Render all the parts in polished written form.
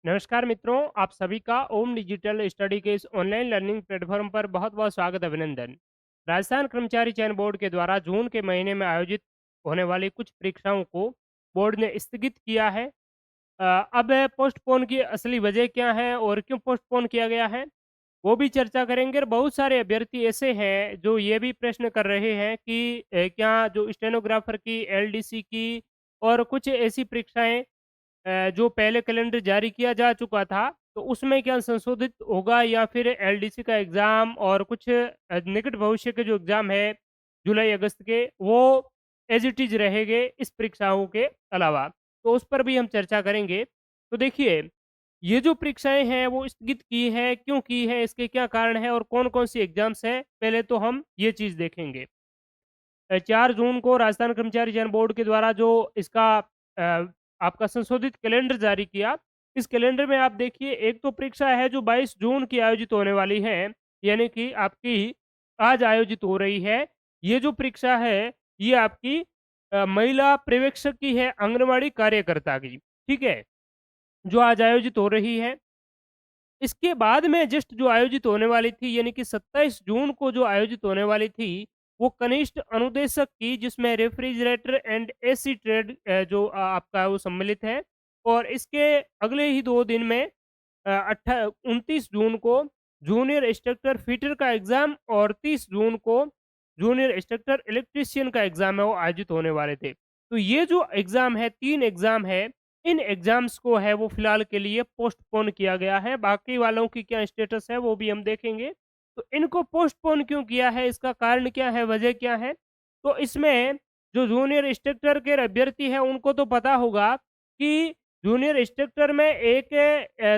नमस्कार मित्रों, आप सभी का ओम डिजिटल स्टडी के इस ऑनलाइन लर्निंग प्लेटफॉर्म पर बहुत-बहुत स्वागत अभिनंदन। राजस्थान कर्मचारी चयन बोर्ड के द्वारा जून के महीने में आयोजित होने वाली कुछ परीक्षाओं को बोर्ड ने स्थगित किया है। अब पोस्टपोन की असली वजह क्या है और क्यों पोस्टपोन किया गया है, वो भी चर्चा करेंगे। और बहुत सारे अभ्यर्थी ऐसे हैं जो ये भी प्रश्न कर रहे हैं कि क्या जो स्टेनोग्राफर की, एलडीसी की और कुछ ऐसी परीक्षाएँ जो पहले कैलेंडर जारी किया जा चुका था, तो उसमें क्या संशोधित होगा या फिर एलडीसी का एग्ज़ाम और कुछ निकट भविष्य के जो एग्ज़ाम है जुलाई-अगस्त के, वो एज़ इट इज़ रहेंगे इस परीक्षाओं के अलावा। तो उस पर भी हम चर्चा करेंगे। तो देखिए, ये जो परीक्षाएँ हैं वो स्थगित की है, क्यों की है, इसके क्या कारण हैं और कौन-कौन सी एग्ज़ाम्स हैं, पहले तो हम ये चीज़ देखेंगे। 4 जून को राजस्थान कर्मचारी चयन बोर्ड के द्वारा जो इसका आपका संशोधित कैलेंडर जारी किया, इस कैलेंडर में आप देखिए एक तो परीक्षा है जो 22 जून की आयोजित होने वाली है, यानी कि आपकी आज आयोजित हो रही है। ये जो परीक्षा है, ये आपकी महिला पर्यवेक्षक की है, आंगनवाड़ी कार्यकर्ता की, ठीक है? जो आज आयोजित हो रही है। इसके बाद में जस्ट जो आयोजित होने वाली थी, यानी कि 27 जून को जो आयोजित होने वाली थी, वो कनिष्ठ अनुदेशक की, जिसमें रेफ्रिजरेटर एंड एसी ट्रेड जो आपका वो सम्मिलित है। और इसके अगले ही 2 दिन में 29 जून को जूनियर इंस्ट्रक्टर फिटर का एग्ज़ाम और 30 जून को जूनियर इंस्ट्रक्टर इलेक्ट्रीशियन का एग्ज़ाम है, वो आयोजित होने वाले थे। तो ये जो एग्ज़ाम है, 3 एग्ज़ाम है, इन एग्ज़ाम्स को है वो फ़िलहाल के लिए पोस्टपोन किया गया है। बाकी वालों की क्या स्टेटस है वो भी हम देखेंगे। तो इनको पोस्टपोन क्यों किया है, इसका कारण क्या है, वजह क्या है? तो इसमें जो जूनियर इंस्ट्रक्टर के अभ्यर्थी हैं उनको तो पता होगा कि जूनियर इंस्ट्रक्टर में एक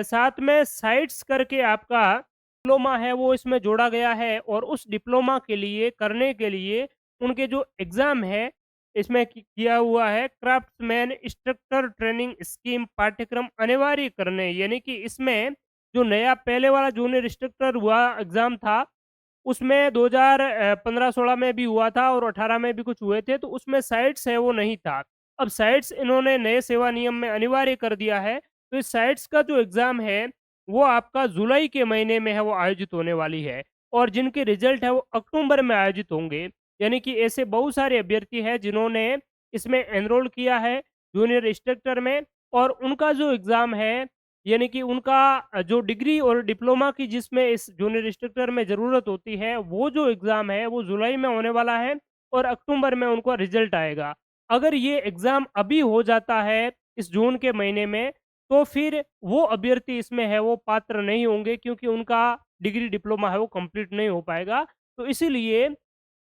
साथ में साइट्स करके आपका डिप्लोमा है वो इसमें जोड़ा गया है। और उस डिप्लोमा के लिए करने के लिए उनके जो एग्ज़ाम है इसमें किया हुआ है क्राफ्ट्समैन इंस्ट्रक्टर ट्रेनिंग स्कीम पाठ्यक्रम अनिवार्य करने, यानी कि इसमें जो नया पहले वाला जूनियर इंस्ट्रक्टर हुआ एग्ज़ाम था, उसमें 2015-16 में भी हुआ था और 18 में भी कुछ हुए थे, तो उसमें साइट्स है वो नहीं था। अब साइट्स इन्होंने नए सेवा नियम में अनिवार्य कर दिया है, तो इस साइट्स का जो एग्ज़ाम है, वो आपका जुलाई के महीने में है वो आयोजित होने वाली है। और जिनके रिज़ल्ट है वो अक्टूबर में आयोजित होंगे। यानी कि ऐसे बहुत सारे अभ्यर्थी हैं जिन्होंने इसमें एनरोल किया है जूनियर इंस्ट्रक्टर में। और उनका जो एग्ज़ाम है, यानी कि उनका जो डिग्री और डिप्लोमा की जिसमें इस जूनियर इंस्ट्रक्टर में ज़रूरत होती है, वो जो एग्ज़ाम है वो जुलाई में होने वाला है और अक्टूबर में उनका रिज़ल्ट आएगा। अगर ये एग्ज़ाम अभी हो जाता है इस जून के महीने में, तो फिर वो अभ्यर्थी इसमें है वो पात्र नहीं होंगे, क्योंकि उनका डिग्री डिप्लोमा है वो कंप्लीट नहीं हो पाएगा। तो इसीलिए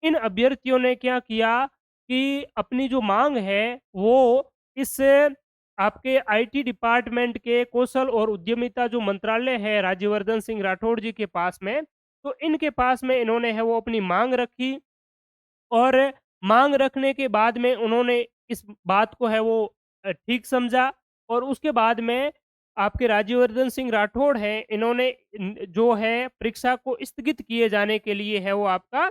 इन अभ्यर्थियों ने क्या किया कि अपनी जो माँग है वो इस आपके आईटी डिपार्टमेंट के कौशल और उद्यमिता जो मंत्रालय है राज्यवर्धन सिंह राठौड़ जी के पास में, तो इनके पास में इन्होंने है वो अपनी माँग रखी। और माँग रखने के बाद में उन्होंने इस बात को है वो ठीक समझा। और उसके बाद में आपके राज्यवर्धन सिंह राठौड़ हैं, इन्होंने जो है परीक्षा को स्थगित किए जाने के लिए है वो आपका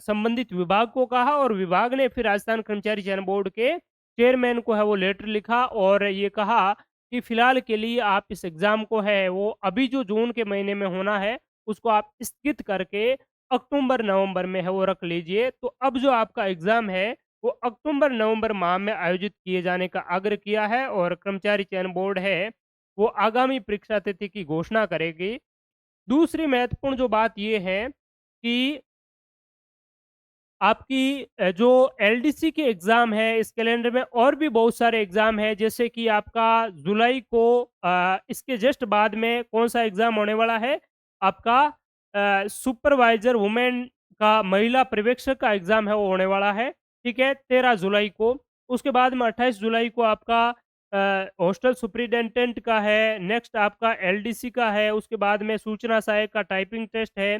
संबंधित विभाग को कहा। और विभाग ने फिर राजस्थान कर्मचारी चयन बोर्ड के चेयरमैन को है वो लेटर लिखा और ये कहा कि फिलहाल के लिए आप इस एग्ज़ाम को है वो अभी जो जून के महीने में होना है, उसको आप स्थगित करके अक्टूबर-नवंबर में है वो रख लीजिए। तो अब जो आपका एग्ज़ाम है, वो अक्टूबर-नवंबर माह में आयोजित किए जाने का आग्रह किया है और कर्मचारी चयन बोर्ड है, वो आगामी परीक्षा तिथि की घोषणा करेगी। दूसरी महत्वपूर्ण जो बात ये है कि आपकी जो एलडीसी के एग्ज़ाम है, इस कैलेंडर में और भी बहुत सारे एग्ज़ाम हैं, जैसे कि आपका जुलाई को इसके जस्ट बाद में कौन-सा एग्ज़ाम होने वाला है, आपका सुपरवाइज़र वुमेन का महिला पर्यवेक्षक का एग्ज़ाम है वो होने वाला है, ठीक है? 13 जुलाई को। उसके बाद में 28 जुलाई को आपका हॉस्टल सुपरिटेंडेंट का है, नेक्स्ट आपका एलडीसी का है, उसके बाद में सूचना सहायक का टाइपिंग टेस्ट है।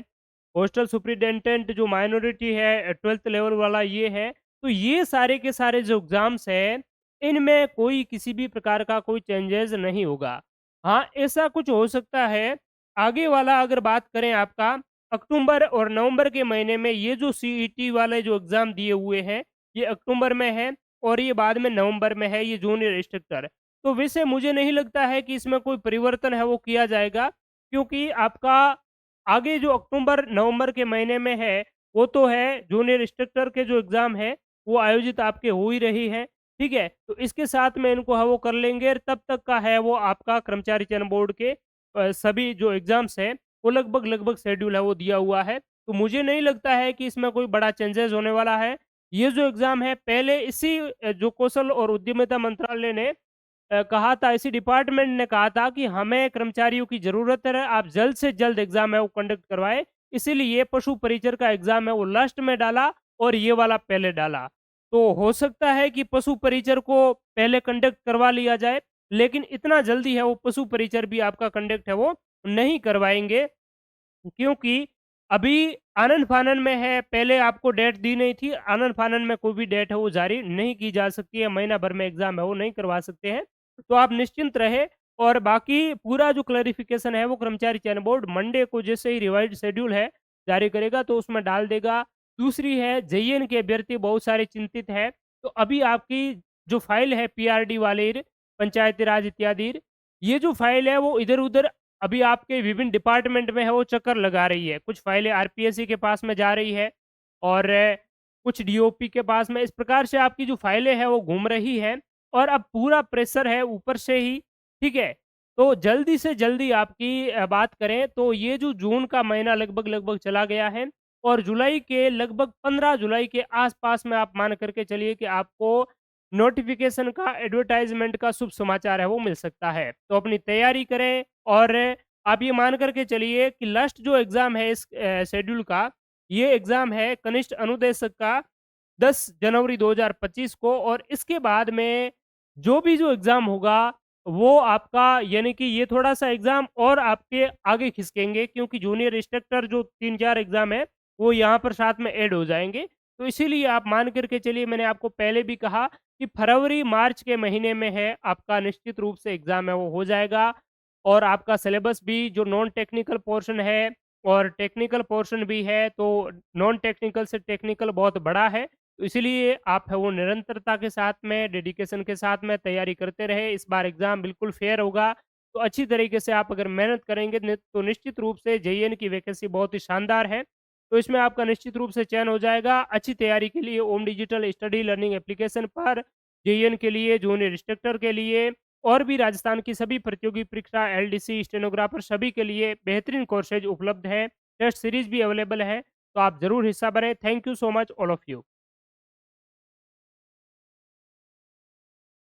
हॉस्टल सुपरिटेंडेंट जो माइनॉरिटी है 12th लेवल वाला ये है। तो ये सारे के सारे जो एग्ज़ाम्स हैं, इनमें कोई किसी भी प्रकार का कोई चेंजेज़ नहीं होगा। हाँ, ऐसा कुछ हो सकता है, आगे वाला अगर बात करें आपका अक्टूबर और नवंबर के महीने में, ये जो सीईटी वाले जो एग्ज़ाम दिए हुए हैं, ये अक्टूबर में है और ये बाद में नवंबर में है, ये जूनियर इंस्ट्रक्टर। तो वैसे मुझे नहीं लगता है कि इसमें कोई परिवर्तन है वो किया जाएगा, क्योंकि आपका आगे जो अक्टूबर-नवंबर के महीने में है, वो तो है जूनियर इंस्ट्रक्टर के जो एग्ज़ाम है, वो आयोजित आपके हो ही रही हैं, ठीक है? तो इसके साथ में इनको है वो कर लेंगे और तब तक का है वो आपका कर्मचारी चयन बोर्ड के सभी जो एग्ज़ाम्स हैं, वो लगभग-लगभग शेड्यूल है वो दिया हुआ है। तो मुझे नहीं लगता है कि इसमें कोई बड़ा चेंजेज़ होने वाला है। ये जो एग्ज़ाम है पहले इसी जो कौशल और उद्यमिता मंत्रालय ने कहा था, इसी डिपार्टमेंट ने कहा था कि हमें कर्मचारियों की ज़रूरत है, आप जल्द से जल्द एग्ज़ाम है वो कंडक्ट करवाएँ। इसीलिए पशु परिचर का एग्ज़ाम है वो लास्ट में डाला और ये वाला पहले डाला। तो हो सकता है कि पशु परिचर को पहले कंडक्ट करवा लिया जाए, लेकिन इतना जल्दी है वो पशु परिचर भी आपका कंडक्ट है वो नहीं करवाएँगे। क्योंकि अभी आनन-फानन में है, पहले आपको डेट दी नहीं थी, आनन-फानन में कोई भी डेट है वो जारी नहीं की जा सकती है, महीना भर में एग्ज़ाम है वो नहीं करवा सकते हैं। तो आप निश्चिंत रहें और बाकी पूरा जो क्लैरिफ़िकेशन है वो कर्मचारी चयन बोर्ड मंडे को जैसे ही रिवाइज़्ड शेड्यूल है, जारी करेगा तो उसमें डाल देगा। दूसरी है जेईएन के अभ्यर्थी बहुत सारे चिंतित हैं, तो अभी आपकी जो फ़ाइल है पीआरडी वाली पंचायती राज इत्यादि, ये जो फ़ाइल है वो इधर-उधर अभी आपके विभिन्न डिपार्टमेंट में है वो चक्कर लगा रही है। कुछ फाइलें आरपीएससी के पास में जा रही है और कुछ डीओपी के पास में, इस प्रकार से आपकी जो फाइलें हैं वो घूम रही हैं और अब पूरा प्रेशर है ऊपर से ही, ठीक है? तो जल्दी से जल्दी आपकी बात करें तो ये जो जून का महीना लगभग-लगभग चला गया है और जुलाई के लगभग 15 जुलाई के आस-पास में आप मान कर के चलिए कि आपको नोटिफ़िकेशन का, एडवर्टाइज़मेंट का शुभ समाचार है वो मिल सकता है। तो अपनी तैयारी करें और आप ये मान कर के चलिए कि लास्ट जो एग्ज़ाम है इस शेड्यूल का, ये एग्ज़ाम है कनिष्ठ अनुदेशक का 10 जनवरी 2025 को और इसके बाद में जो एग्ज़ाम होगा, वो आपका यानी कि ये थोड़ा-सा एग्ज़ाम और आपके आगे खिसकेंगे क्योंकि जूनियर इंस्ट्रक्टर जो 3-4 एग्ज़ाम है, वो यहाँ पर साथ में ऐड हो जाएँगे। तो इसीलिए आप मान कर के चलिए, मैंने आपको पहले भी कहा कि फरवरी-मार्च के महीने में है, आपका निश्चित रूप से एग्ज़ाम है वो हो जाएगा और आपका सिलेबस भी जो नॉन टेक्निकल पोर्शन है और टेक्निकल पोर्शन भी है, तो नॉन टेक्निकल से टेक्निकल बहुत बड़ा है। तो इसीलिए आप है वो निरंतरता के साथ में, डेडिकेशन के साथ में तैयारी करते रहे। इस बार एग्ज़ाम बिल्कुल फेयर होगा। तो अच्छी तरीके से आप अगर मेहनत करेंगे तो निश्चित रूप से जेईएन की वैकेंसी बहुत ही शानदार है। तो इसमें आपका निश्चित रूप से चयन हो जाएगा। अच्छी तैयारी के लिए ओम डिजिटल स्टडी लर्निंग एप्लीकेशन पर जेईएन के लिए, जूनियर इंस्ट्रक्टर के लिए और भी राजस्थान की सभी प्रतियोगी परीक्षा, एलडीसी, स्टेनोग्राफर सभी के लिए बेहतरीन कोर्सेज उपलब्ध हैं। टेस्ट सीरीज़ भी अवेलेबल है। तो आप ज़रूर हिस्सा बनें। Thank you so much all of you.